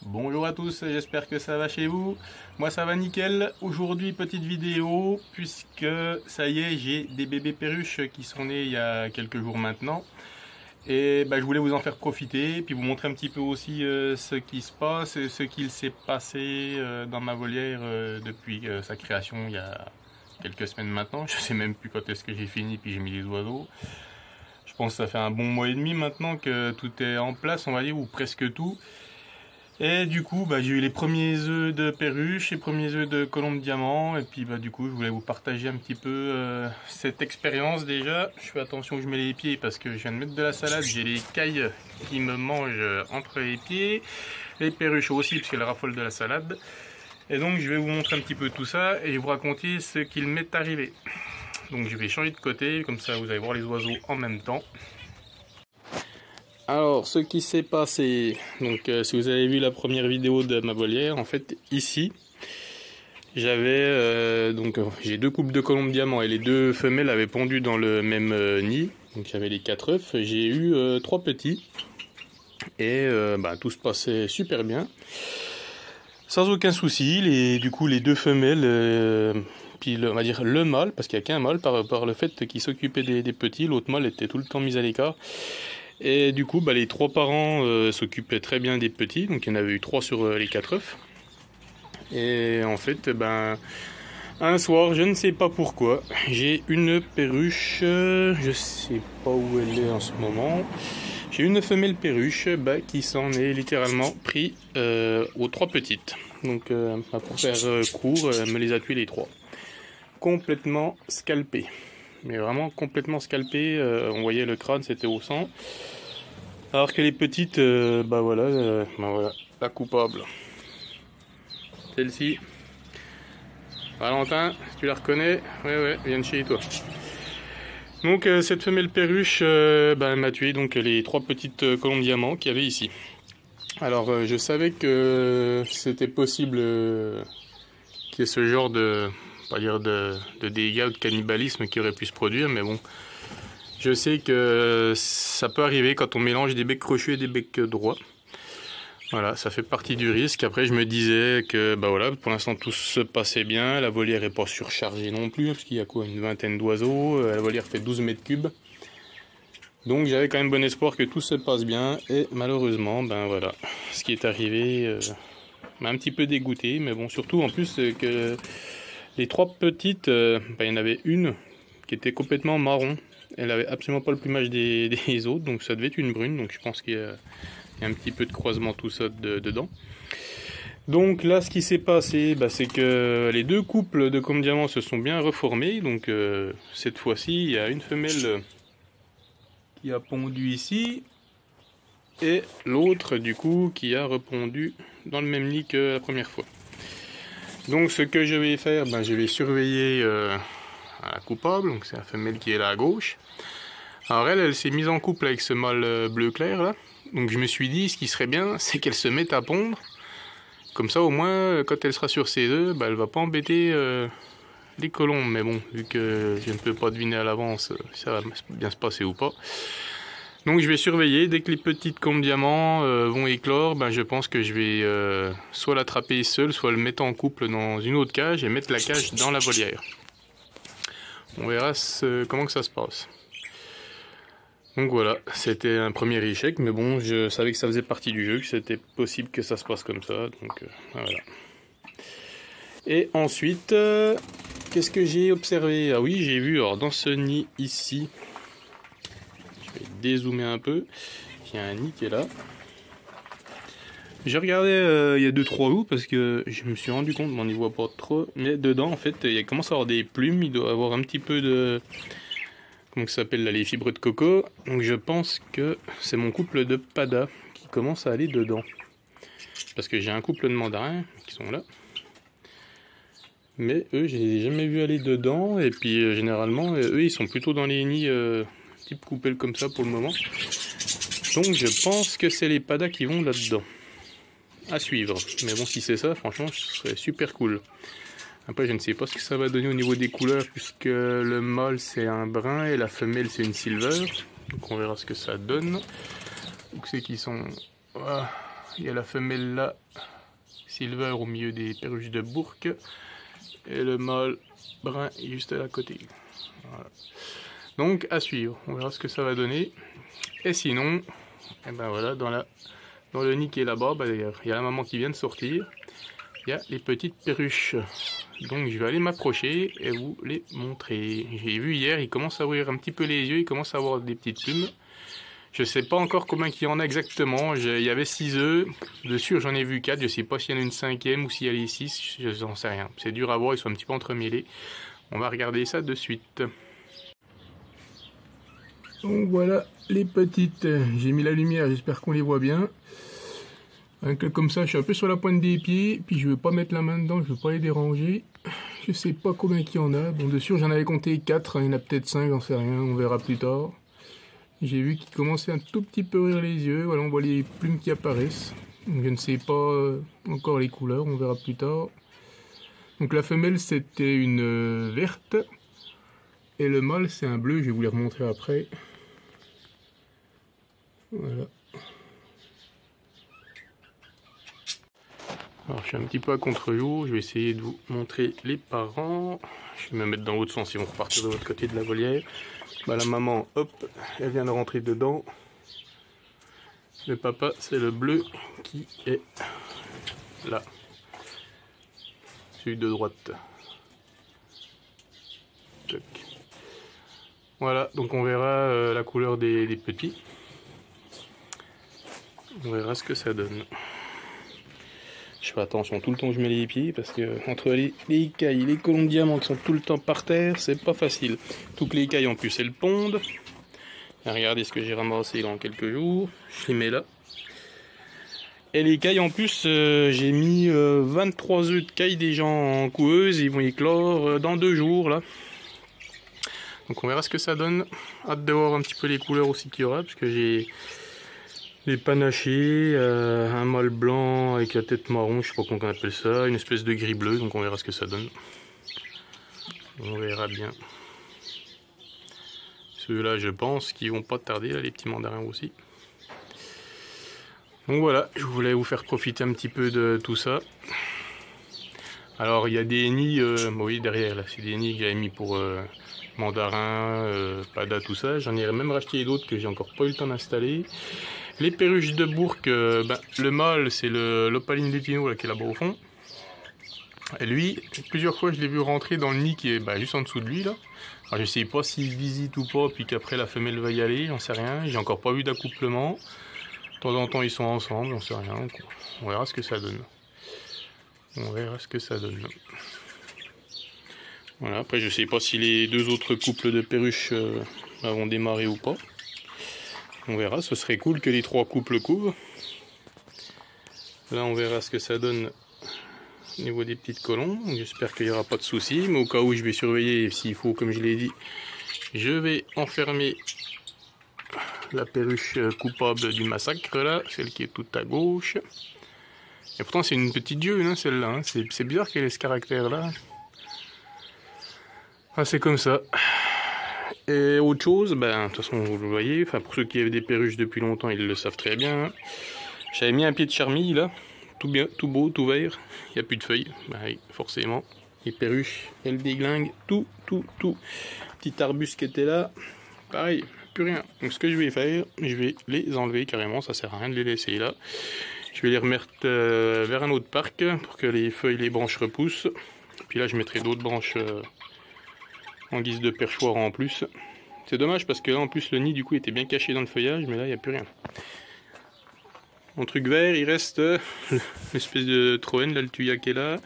Bonjour à tous, j'espère que ça va chez vous. Moi ça va nickel. Aujourd'hui petite vidéo puisque ça y est, j'ai des bébés perruches qui sont nés il y a quelques jours maintenant. Et je voulais vous en faire profiter, puis vous montrer un petit peu aussi ce qui se passe et ce qu'il s'est passé dans ma volière depuis sa création il y a quelques semaines maintenant. Je sais même plus quand est-ce que j'ai fini, puis j'ai mis les oiseaux. Je pense que ça fait un bon mois et demi maintenant que tout est en place, on va dire, ou presque tout. Et du coup, j'ai eu les premiers œufs de perruche, les premiers œufs de colombe diamant. Et puis du coup, je voulais vous partager un petit peu cette expérience déjà. Je fais attention où je mets les pieds parce que je viens de mettre de la salade. J'ai les cailles qui me mangent entre les pieds. Les perruches aussi parce qu'elles raffolent de la salade. Et donc, je vais vous montrer un petit peu tout ça et vous raconter ce qu'il m'est arrivé. Donc, je vais changer de côté, comme ça vous allez voir les oiseaux en même temps. Alors, ce qui s'est passé, donc si vous avez vu la première vidéo de ma volière, en fait ici, j'avais j'ai deux couples de colombes diamant et les deux femelles avaient pondu dans le même nid. Donc j'avais les 4 œufs, j'ai eu 3 petits et tout se passait super bien, sans aucun souci. Du coup les deux femelles, puis on va dire le mâle, parce qu'il n'y a qu'un mâle par le fait qu'il s'occupait des petits, l'autre mâle était tout le temps mis à l'écart. Et du coup, les 3 parents s'occupaient très bien des petits, donc il y en avait eu 3 sur les 4 œufs. Et en fait, un soir, je ne sais pas pourquoi, j'ai une perruche, je sais pas où elle est en ce moment. J'ai une femelle perruche qui s'en est littéralement pris aux 3 petites. Donc pour faire court, elle me les a tués les 3. Complètement scalpés. Mais vraiment complètement scalpé, on voyait le crâne, c'était au sang. Alors que les petites, voilà, la coupable. Celle-ci. Valentin, si tu la reconnais, ouais, viens de chez toi. Donc cette femelle perruche, elle m'a tué donc les 3 petites colombes diamants qu'il y avait ici. Alors je savais que c'était possible qu'il y ait ce genre de dégâts ou de cannibalisme qui aurait pu se produire, mais bon, je sais que ça peut arriver quand on mélange des becs crochus et des becs droits. Voilà, ça fait partie du risque. Après, je me disais que pour l'instant tout se passait bien, la volière n'est pas surchargée non plus, parce qu'il y a quoi, une vingtaine d'oiseaux, la volière fait 12 mètres cubes. Donc j'avais quand même bon espoir que tout se passe bien, et malheureusement, voilà, ce qui est arrivé m'a un petit peu dégoûté, mais bon, surtout en plus que les 3 petites, il y en avait une qui était complètement marron. Elle avait absolument pas le plumage des autres, donc ça devait être une brune, donc je pense qu'il y a un petit peu de croisement tout ça dedans. Donc là, ce qui s'est passé, c'est que les 2 couples de colombes diamant se sont bien reformés. Donc cette fois-ci, il y a une femelle qui a pondu ici, et l'autre du coup qui a repondu dans le même nid que la première fois. Donc ce que je vais faire, je vais surveiller la coupable, donc c'est la femelle qui est là à gauche. Alors elle s'est mise en couple avec ce mâle bleu clair là. Donc je me suis dit, ce qui serait bien, c'est qu'elle se mette à pondre. Comme ça au moins, quand elle sera sur ses œufs, elle va pas embêter les colombes. Mais bon, vu que je ne peux pas deviner à l'avance si ça va bien se passer ou pas. Donc je vais surveiller, dès que les petites colombes diamants vont éclore, je pense que je vais soit l'attraper seule, soit le mettre en couple dans une autre cage et mettre la cage dans la volière. On verra comment que ça se passe. Donc voilà, c'était un premier échec, mais bon, je savais que ça faisait partie du jeu, que c'était possible que ça se passe comme ça, donc voilà. Et ensuite, qu'est-ce que j'ai observé? Ah oui, j'ai vu, alors dans ce nid ici, je vais dézoomer un peu, il y a un nid qui est là. J'ai regardé il y a 2-3 loups parce que je me suis rendu compte, on n'y voit pas trop, mais dedans en fait, il commence à avoir des plumes, il doit avoir un petit peu de... Comment ça s'appelle là, les fibres de coco. Donc je pense que c'est mon couple de Pada qui commence à aller dedans. Parce que j'ai un couple de mandarins qui sont là. Mais eux, je les ai jamais vus aller dedans. Et puis généralement, eux, ils sont plutôt dans les nids type coupelle comme ça pour le moment. Donc je pense que c'est les Pada qui vont là-dedans. À suivre. Mais bon, si c'est ça, franchement, ce serait super cool. Après, je ne sais pas ce que ça va donner au niveau des couleurs, puisque le mâle c'est un brun et la femelle c'est une silver. Donc on verra ce que ça donne. Donc c'est qui sont... Il y a la femelle là, Silver, au milieu des perruches de Bourg. Et le mâle brun juste à côté. Voilà. Donc à suivre, on verra ce que ça va donner. Et sinon, et ben voilà, dans le nid qui est là-bas, ben d'ailleurs, il y a la maman qui vient de sortir. Il y a les petites perruches. Donc je vais aller m'approcher et vous les montrer. J'ai vu hier, il commence à ouvrir un petit peu les yeux, il commence à avoir des petites plumes. Je sais pas encore combien il y en a exactement. Il y avait 6 œufs. De sûr, j'en ai vu 4. Je sais pas s'il y en a une 5e ou s'il y a les 6. Je n'en sais rien. C'est dur à voir, ils sont un petit peu entremêlés. On va regarder ça de suite. Donc voilà les petites. J'ai mis la lumière, j'espère qu'on les voit bien. Comme ça, je suis un peu sur la pointe des pieds. Puis je veux pas mettre la main dedans, je veux pas les déranger. Je sais pas combien il y en a. Bon, de sûr, j'en avais compté 4. Il y en a peut-être 5, j'en sais rien. On verra plus tard. J'ai vu qu'il commençait un tout petit peu à ouvrir les yeux. Voilà, on voit les plumes qui apparaissent. Donc, je ne sais pas encore les couleurs, on verra plus tard. Donc la femelle, c'était une verte. Et le mâle, c'est un bleu. Je vais vous les remontrer après. Voilà. Alors je suis un petit peu à contre-jour. Je vais essayer de vous montrer les parents. Je vais me mettre dans l'autre sens. Ils vont repartir de l'autre côté de la volière. Bah, la maman, hop, elle vient de rentrer dedans. Le papa, c'est le bleu qui est là. Celui de droite. Toc. Voilà, donc on verra la couleur des petits. On verra ce que ça donne. Je fais attention tout le temps que je mets les pieds parce que entre les écailles et les colombes diamants qui sont tout le temps par terre, c'est pas facile. Toutes les écailles en plus elles pondent. Et regardez ce que j'ai ramassé dans quelques jours. Je les mets là. Et les cailles en plus, j'ai mis 23 œufs de cailles déjà en couveuse. Ils vont éclore dans 2 jours là. Donc on verra ce que ça donne. Hâte de voir un petit peu les couleurs aussi qu'il y aura parce que j'ai les panachés, un mâle blanc avec la tête marron, je sais pas comment on appelle ça, une espèce de gris bleu, donc on verra ce que ça donne. On verra bien. Ceux-là, je pense qu'ils vont pas tarder, là, les petits mandarins aussi. Donc voilà, je voulais vous faire profiter un petit peu de tout ça. Alors il y a des nids, oui derrière là, c'est des nids que j'avais mis pour mandarins, pada, tout ça. J'en ai même racheté d'autres que j'ai encore pas eu le temps d'installer. Les perruches de Bourg, le mâle c'est l'Opaline lutino là qui est là-bas au fond. Et lui, plusieurs fois je l'ai vu rentrer dans le nid qui est juste en dessous de lui là. Alors je sais pas s'il visite ou pas, puis qu'après la femelle va y aller, j'en sais rien. J'ai encore pas vu d'accouplement. De temps en temps ils sont ensemble, j'en sais rien. On verra ce que ça donne. On verra ce que ça donne. Voilà, après je sais pas si les 2 autres couples de perruches vont démarrer ou pas. On verra, ce serait cool que les 3 couples couvrent. Là on verra ce que ça donne au niveau des petites colombes. J'espère qu'il n'y aura pas de soucis, mais au cas où je vais surveiller, s'il faut, comme je l'ai dit, je vais enfermer la perruche coupable du massacre là, celle qui est tout à gauche. Et pourtant c'est une petite jeune hein, celle-là, hein. C'est bizarre qu'elle ait ce caractère là. Ah, c'est comme ça. Et autre chose, de toute façon vous le voyez, pour ceux qui avaient des perruches depuis longtemps, ils le savent très bien. Hein. J'avais mis un pied de charmille là, tout bien, tout beau, tout vert. Il n'y a plus de feuilles, oui, forcément. Les perruches, elles déglinguent tout. Petit arbuste qui était là, pareil, plus rien. Donc ce que je vais faire, je vais les enlever carrément, ça sert à rien de les laisser là. Je vais les remettre vers un autre parc pour que les feuilles, les branches repoussent. Puis là je mettrai d'autres branches en guise de perchoir en plus. C'est dommage parce que là en plus le nid du coup était bien caché dans le feuillage, mais là il n'y a plus rien. Mon truc vert, il reste l'espèce de troène, là le tuya qui est là.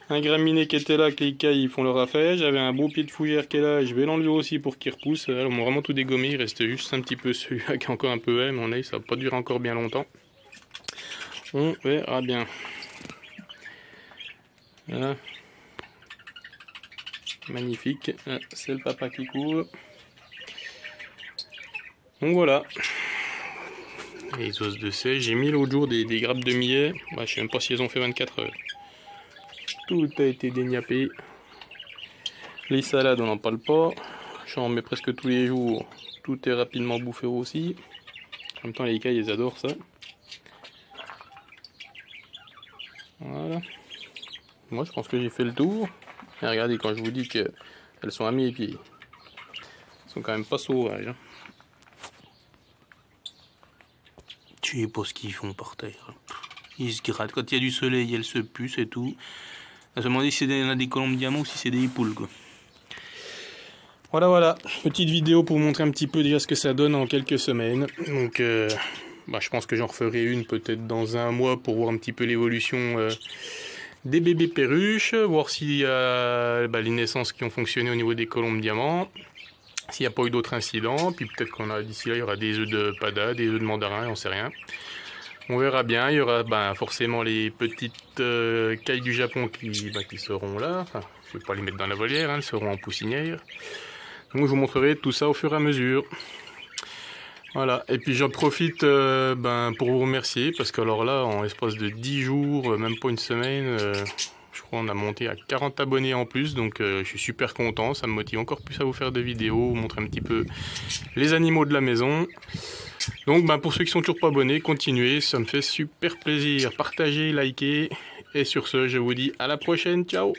Un graminé qui était là, que les cailles ils font leur affaire. J'avais un beau pied de fougère qui est là, je vais l'enlever aussi pour qu'il repousse. Là, on m'a vraiment tout dégommé, il reste juste un petit peu celui-là qui est encore un peu vert, mais mon œil ça va pas durer encore bien longtemps. On verra bien. Voilà. Magnifique, c'est le papa qui court. Donc voilà. Les os de seiche, j'ai mis l'autre jour des grappes de millet. Je sais même pas si elles ont fait 24 heures. Tout a été déniapé. Les salades, on n'en parle pas. J'en mets presque tous les jours. Tout est rapidement bouffé aussi. En même temps, les écailles, ils adorent ça. Voilà. Moi je pense que j'ai fait le tour. Et regardez, quand je vous dis qu'elles sont à mes pieds, elles sont quand même pas sauvages. Hein. Tu sais pas ce qu'ils font par terre. Ils se grattent. Quand il y a du soleil, elles se pucent et tout. On se demandait si c'est des colombes diamants ou si c'est des poules, quoi. Voilà, petite vidéo pour montrer un petit peu déjà ce que ça donne en quelques semaines. Donc, je pense que j'en referai une peut-être dans un mois pour voir un petit peu l'évolution des bébés perruches, voir s'il y a les naissances qui ont fonctionné au niveau des colombes diamants, s'il n'y a pas eu d'autres incidents, puis peut-être qu'on a d'ici là il y aura des œufs de pada, des œufs de mandarin, on sait rien. On verra bien, il y aura forcément les petites cailles du Japon qui seront là. Enfin, je ne vais pas les mettre dans la volière, hein, elles seront en poussinière. Donc je vous montrerai tout ça au fur et à mesure. Voilà, et puis j'en profite pour vous remercier, parce que alors là, en l'espace de 10 jours, même pas une semaine, je crois qu'on a monté à 40 abonnés en plus, donc je suis super content, ça me motive encore plus à vous faire des vidéos, vous montrer un petit peu les animaux de la maison. Donc pour ceux qui sont toujours pas abonnés, continuez, ça me fait super plaisir. Partagez, likez, et sur ce, je vous dis à la prochaine, ciao!